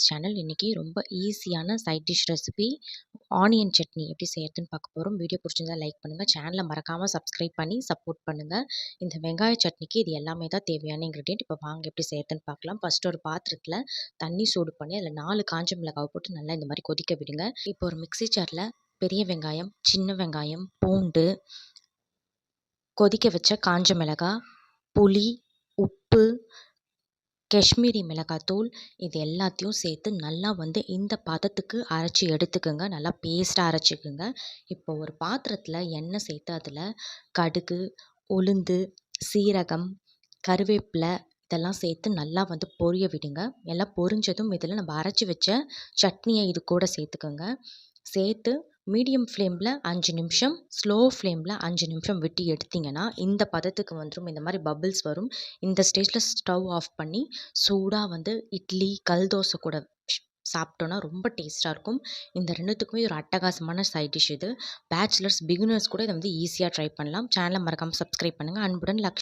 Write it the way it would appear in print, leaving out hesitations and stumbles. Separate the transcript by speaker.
Speaker 1: Channel. இன்றைக்கி ரொம்ப ஈஸியான side dish recipe onion chutney எப்படி செய்யறதுன்னு பார்க்க போகிறோம். வீடியோ பிடிச்சிருந்தா லைக் பண்ணுங்கள், சேனலை மறக்காமல் சப்ஸ்கிரைப் பண்ணி சப்போர்ட் பண்ணுங்கள். இந்த வெங்காய சட்னிக்கு இது எல்லாமே தான் தேவையான இன்க்ரீடியன்ட். இப்போ வாங்க எப்படி செய்யறதுன்னு பார்க்கலாம். ஃபஸ்ட்டு ஒரு பாத்திரத்தில் தண்ணி சூடு பண்ணி அதில் 4 காஞ்ச மிளகாவை போட்டு நல்லா இந்த மாதிரி கொதிக்க விடுங்க. இப்போ ஒரு மிக்ஸி ஜாரில் பெரிய வெங்காயம், சின்ன வெங்காயம், பூண்டு, கொதிக்க வச்ச காஞ்ச மிளகாய், புளி, உப்பு, காஷ்மீரி மிளகாத்தூள் இது எல்லாத்தையும் சேர்த்து நல்லா இந்த பதத்துக்கு அரைச்சி எடுத்துக்கோங்க. நல்லா பேஸ்ட்டாக அரைச்சிக்கோங்க. இப்போ ஒரு பாத்திரத்தில் எண்ணெய் சேர்த்து அதில் கடுகு, உளுந்து, சீரகம், கருவேப்பிலை இதெல்லாம் சேர்த்து நல்லா பொரிய விடுங்க. எல்லாம் பொரிஞ்சதும் இதில் நம்ம அரைச்சி வச்ச சட்னியை இது கூட சேர்த்துக்கோங்க. சேர்த்து மீடியம் ஃப்ளேமில் 5 நிமிஷம், ஸ்லோ ஃப்ளேமில் 5 நிமிஷம் விட்டு எடுத்திங்கன்னா இந்த பதத்துக்கு வந்துடும். இந்த மாதிரி பபிள்ஸ் வரும். இந்த ஸ்டேஜில் ஸ்டவ் ஆஃப் பண்ணி சூடாக இட்லி, கல் தோசை கூட சாப்பிட்டோன்னா ரொம்ப டேஸ்ட்டாக இருக்கும். இந்த ரெண்டுத்துக்குமே ஒரு அட்டகாசமான சைட் டிஷ் இது. பேச்சுலர்ஸ், பிகினர்ஸ் கூட இதை ஈஸியாக ட்ரை பண்ணலாம். சேனலை மறக்காமல் சப்ஸ்கிரைப் பண்ணுங்கள். அன்புடன் லக்ஷ்மி.